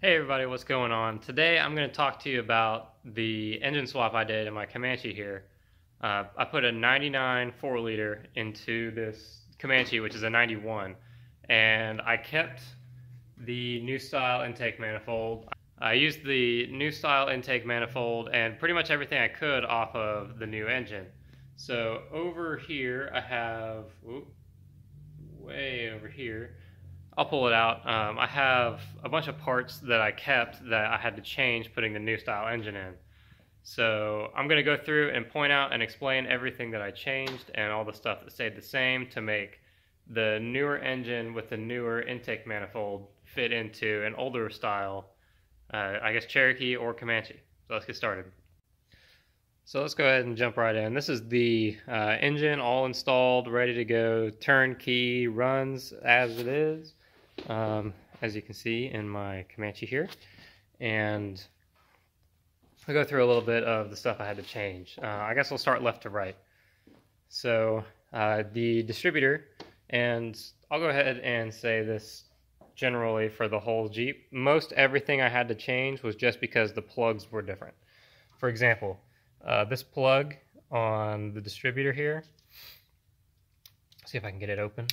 Hey everybody, what's going on? Today I'm going to talk to you about the engine swap I did in my Comanche here. I put a 99 4-liter into this Comanche, which is a 91, and I kept the new style intake manifold. I used the new style intake manifold and pretty much everything I could off of the new engine. So over here I have, way over here, I'll pull it out. I have a bunch of parts that I kept that I had to change putting the new style engine in. So I'm going to go through and point out and explain everything that I changed and all the stuff that stayed the same to make the newer engine with the newer intake manifold fit into an older style, I guess Cherokee or Comanche. So let's get started. So let's go ahead and jump right in. This is the engine all installed, ready to go, turnkey, runs as it is. As you can see in my Comanche here, and I'll go through a little bit of the stuff I had to change. I guess we'll start left to right. So the distributor, and I'll go ahead and say this generally for the whole Jeep, most everything I had to change was just because the plugs were different. For example, this plug on the distributor here, see if I can get it open.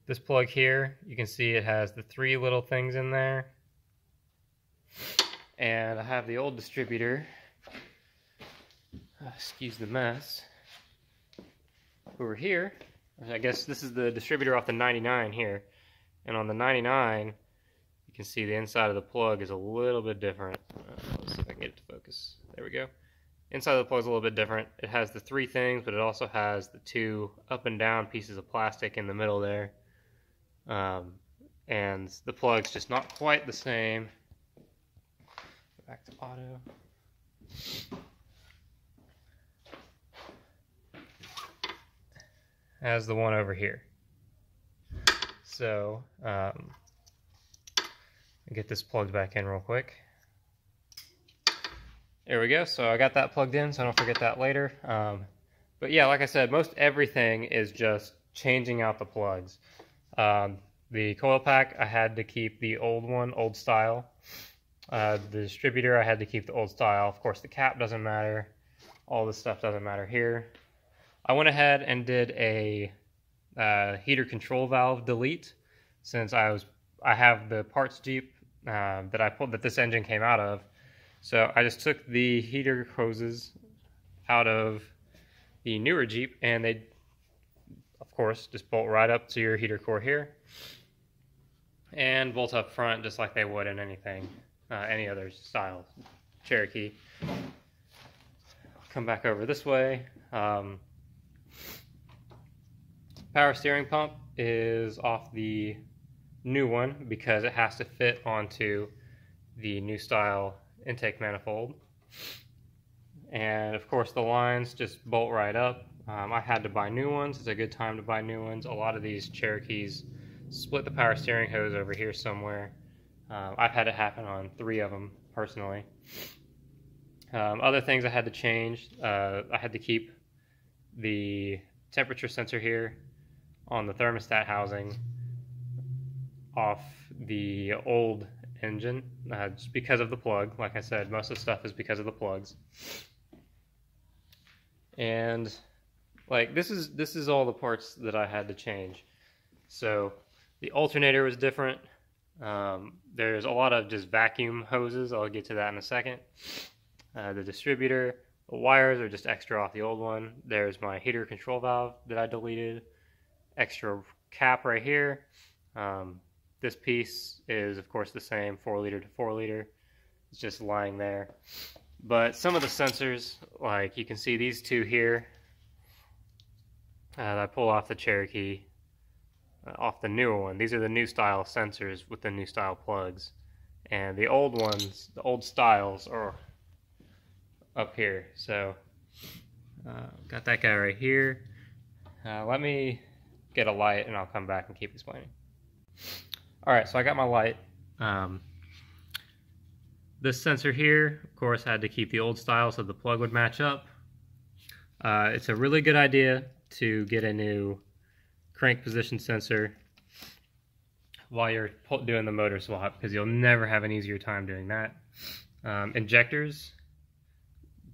This plug here, you can see it has the 3 little things in there. And I have the old distributor, excuse the mess, over here. I guess this is the distributor off the 99 here. And on the 99, you can see the inside of the plug is a little bit different. Let's see if I can get it to focus. There we go. Inside of the plug is a little bit different. It has the 3 things, but it also has the 2 up and down pieces of plastic in the middle there. And the plug's just not quite the same. Go back to auto. As the one over here. So, get this plugged back in real quick. There we go. So I got that plugged in, so I don't forget that later. But yeah, like I said, most everything is just changing out the plugs. The coil pack, I had to keep the old one, old style. The distributor, I had to keep the old style. Of course, the cap doesn't matter. All this stuff doesn't matter here. I went ahead and did a heater control valve delete, since I have the parts Jeep that this engine came out of. So I just took the heater hoses out of the newer Jeep, and they, of course, just bolt right up to your heater core here, and bolt up front just like they would in anything, any other style Cherokee. Come back over this way. Power steering pump is off the new one because it has to fit onto the new style intake manifold. And of course the lines just bolt right up. I had to buy new ones. It's a good time to buy new ones. A lot of these Cherokees split the power steering hose over here somewhere. I've had it happen on 3 of them personally. Other things I had to change, I had to keep the temperature sensor here on the thermostat housing off the old engine, just because of the plug. Like I said, most of the stuff is because of the plugs. And like this is all the parts that I had to change. So the alternator was different. There's a lot of just vacuum hoses. I'll get to that in a second. The distributor, the wires are just extra off the old one. There's my heater control valve that I deleted. Extra cap right here. This piece is, of course, the same 4-liter to 4-liter. It's just lying there. But some of the sensors, like you can see these 2 here, that I pull off the Cherokee, off the newer one. These are the new style sensors with the new style plugs. And the old ones, the old styles, are up here. So, got that guy right here. Let me get a light and I'll come back and keep explaining. Alright, so I got my light. This sensor here, of course, had to keep the old style so the plug would match up. It's a really good idea to get a new crank position sensor while you're doing the motor swap, because you'll never have an easier time doing that. Injectors,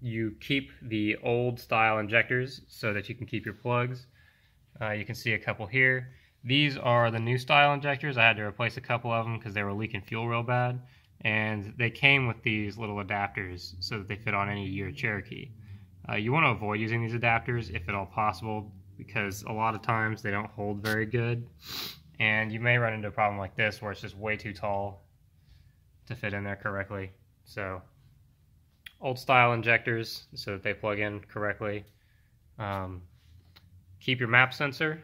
you keep the old style injectors so that you can keep your plugs. You can see a couple here. These are the new style injectors. I had to replace a couple of them because they were leaking fuel real bad, and they came with these little adapters so that they fit on any year Cherokee. You want to avoid using these adapters if at all possible, because a lot of times they don't hold very good, and you may run into a problem like this where it's just way too tall to fit in there correctly. So old style injectors so that they plug in correctly. Keep your map sensor.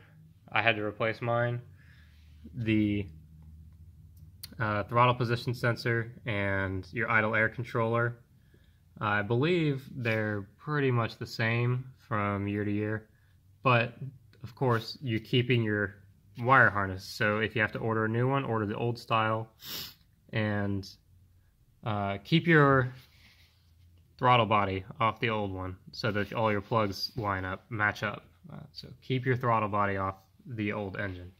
I had to replace mine. The throttle position sensor and your idle air controller. I believe they're pretty much the same from year to year, but of course you're keeping your wire harness, so if you have to order a new one, order the old style, and keep your throttle body off the old one so that all your plugs match up. So keep your throttle body off the old engine.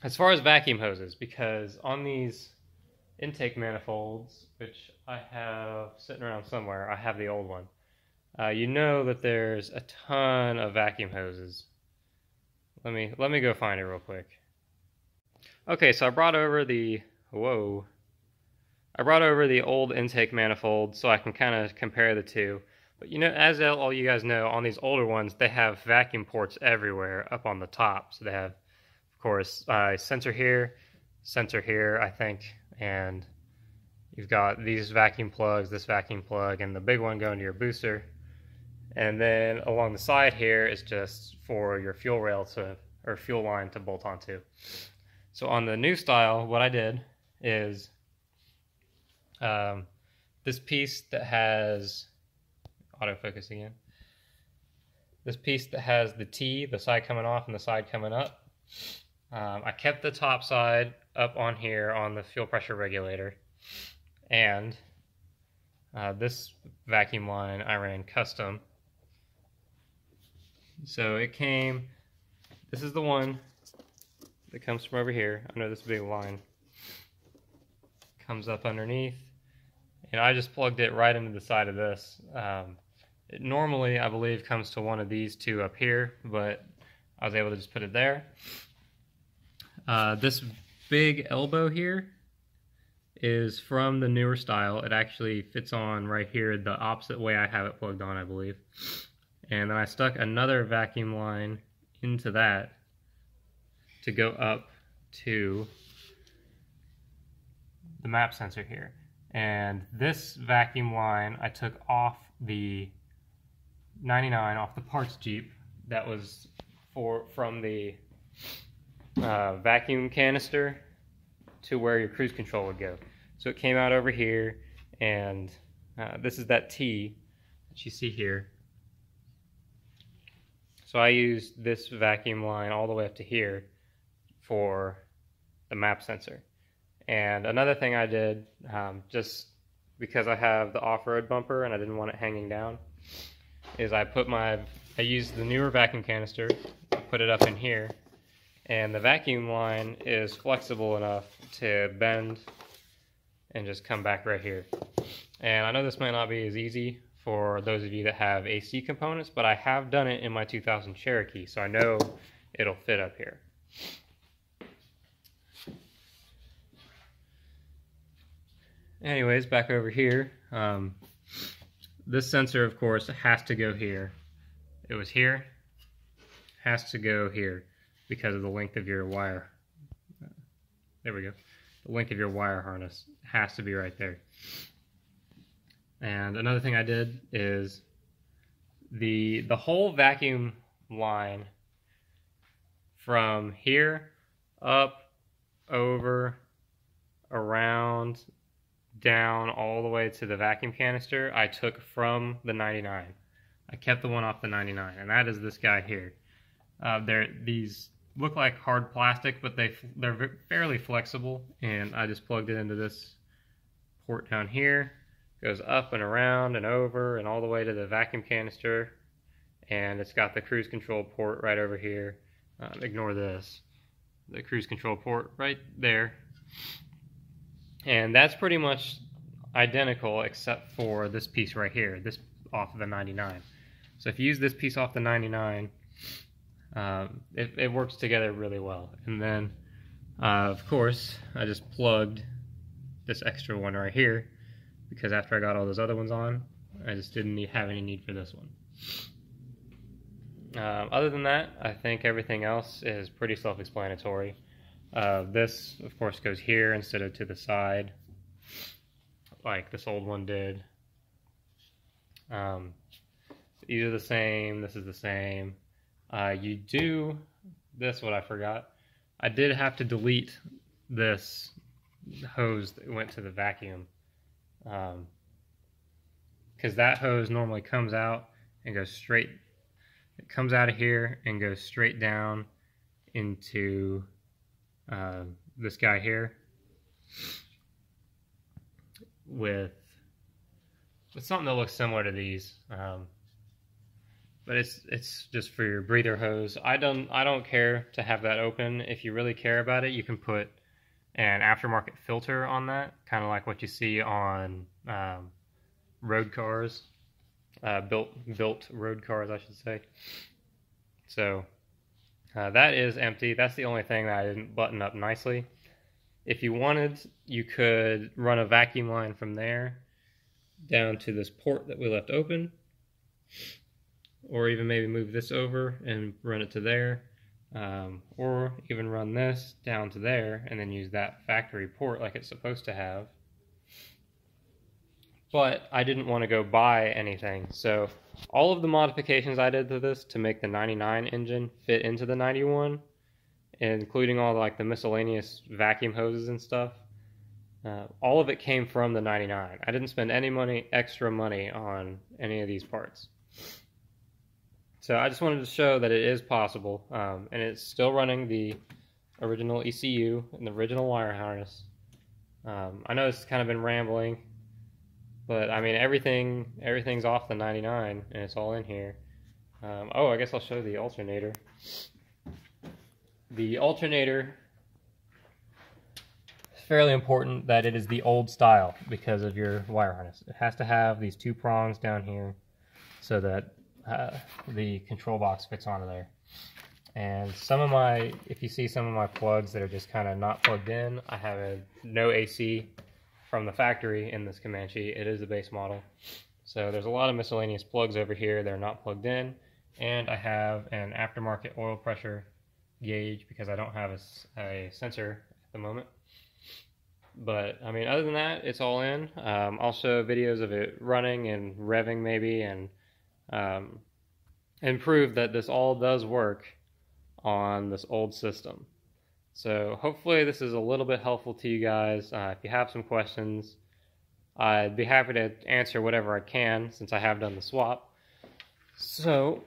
As far as vacuum hoses, because on these intake manifolds, which I have sitting around somewhere, I have the old one. You know that there's a ton of vacuum hoses. Let me go find it real quick. Okay, so I brought over the old intake manifold so I can kind of compare the two. But you know, as all you guys know, on these older ones, they have vacuum ports everywhere up on the top. So they have, of course, sensor here, I think, and you've got these vacuum plugs, this vacuum plug, and the big one going to your booster. And then along the side here is just for your fuel rail or fuel line to bolt onto. So on the new style, what I did is this piece that has autofocus again. This piece that has the T, the side coming off and the side coming up. I kept the top side up on here on the fuel pressure regulator, and this vacuum line I ran custom. So it came, this is the one that comes from over here under this big line. Comes up underneath, and I just plugged it right into the side of this. It normally, I believe, comes to one of these two up here, but I was able to just put it there. This big elbow here is from the newer style. It actually fits on right here the opposite way I have it plugged on, I believe. And then I stuck another vacuum line into that to go up to the map sensor here. And this vacuum line I took off the 99 off the parts Jeep that was from the vacuum canister to where your cruise control would go. So it came out over here, and this is that T that you see here. So I used this vacuum line all the way up to here for the map sensor. And another thing I did, just because I have the off-road bumper and I didn't want it hanging down, is I used the newer vacuum canister, put it up in here, and the vacuum line is flexible enough to bend and just come back right here. And I know this might not be as easy for those of you that have AC components, but I have done it in my 2000 Cherokee, so I know it'll fit up here. Anyways, back over here, this sensor, of course, has to go here. It was here, has to go here because of the length of your wire. There we go. The length of your wire harness has to be right there. And another thing I did is the whole vacuum line from here up, over, around, down, all the way to the vacuum canister, I took from the 99. I kept the one off the 99, and that is this guy here. These look like hard plastic, but they're fairly flexible, and I just plugged it into this port down here. Goes up and around and over and all the way to the vacuum canister, and it's got the cruise control port right over here. Ignore this. the cruise control port right there. And that's pretty much identical except for this piece right here, this off of the 99. So if you use this piece off the 99, it works together really well. And then, of course, I just plugged this extra one right here because after I got all those other ones on, I just didn't have any need for this one. Other than that, I think everything else is pretty self-explanatory. This, of course, goes here instead of to the side, like this old one did. These are the same, this is the same. You do this, what I forgot. I did have to delete this hose that went to the vacuum. Because that hose normally comes out and goes straight, it comes out of here and goes straight down into this guy here with something that looks similar to these. But it's just for your breather hose. I don't care to have that open. If you really care about it, you can put an aftermarket filter on that, kind of like what you see on road cars, built road cars, I should say. So that is empty. That's the only thing that I didn't button up nicely. If you wanted, you could run a vacuum line from there down to this port that we left open, or even maybe move this over and run it to there, or even run this down to there and then use that factory port like it's supposed to have. But I didn't want to go buy anything, so all of the modifications I did to this to make the 99 engine fit into the 91, including all like the miscellaneous vacuum hoses and stuff, all of it came from the 99. I didn't spend any extra money on any of these parts. So I just wanted to show that it is possible, and it's still running the original ECU and the original wire harness. I know it's kind of been rambling, but I mean everything's off the 99 and it's all in here. Oh, I guess I'll show the alternator. The alternator, it's fairly important that it is the old style because of your wire harness. It has to have these two prongs down here so that the control box fits onto there. And if you see some of my plugs that are just kind of not plugged in, I have no AC from the factory in this Comanche. It is the base model. So there's a lot of miscellaneous plugs over here that are not plugged in, and I have an aftermarket oil pressure gauge because I don't have a sensor at the moment. But I mean, other than that, it's all in. I'll show videos of it running and revving maybe, and prove that this all does work on this old system. So hopefully this is a little bit helpful to you guys. If you have some questions, I'd be happy to answer whatever I can since I have done the swap. So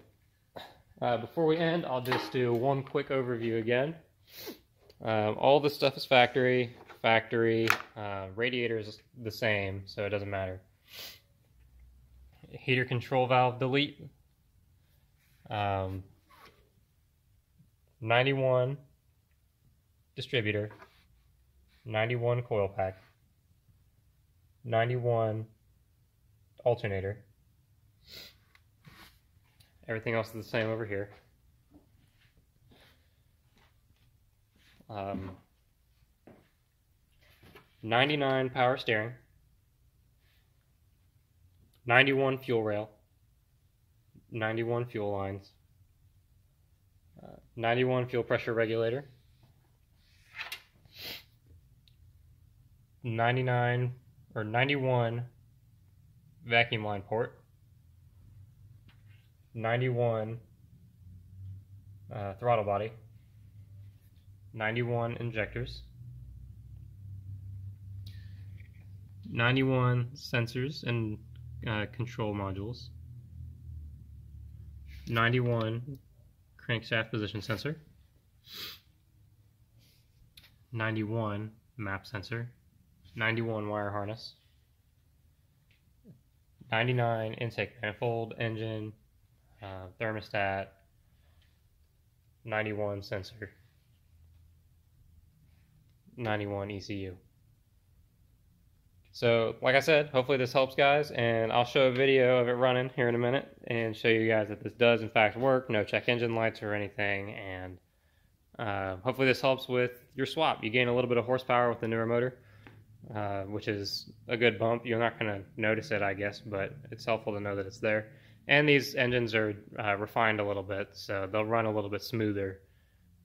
before we end, I'll just do one quick overview again. All this stuff is factory. Radiator is the same, so it doesn't matter. Heater control valve delete. 91 distributor, 91 coil pack, 91 alternator. Everything else is the same over here. 99 power steering, 91 fuel rail, 91 fuel lines, 91 fuel pressure regulator, 91 vacuum line port, 91 throttle body, 91 injectors, 91 sensors and control modules, 91 crankshaft position sensor, 91 map sensor, 91 wire harness, 99 intake manifold, engine, thermostat, 91 sensor, 91 ECU. So, like I said, hopefully this helps, guys, and I'll show a video of it running here in a minute and show you guys that this does in fact work, no check engine lights or anything, and hopefully this helps with your swap. You gain a little bit of horsepower with the newer motor, which is a good bump. You're not going to notice it, I guess, but it's helpful to know that it's there. And these engines are refined a little bit, so they'll run a little bit smoother.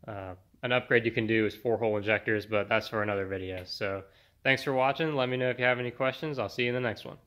An upgrade you can do is 4-hole injectors, but that's for another video. So thanks for watching. Let me know if you have any questions. I'll see you in the next one.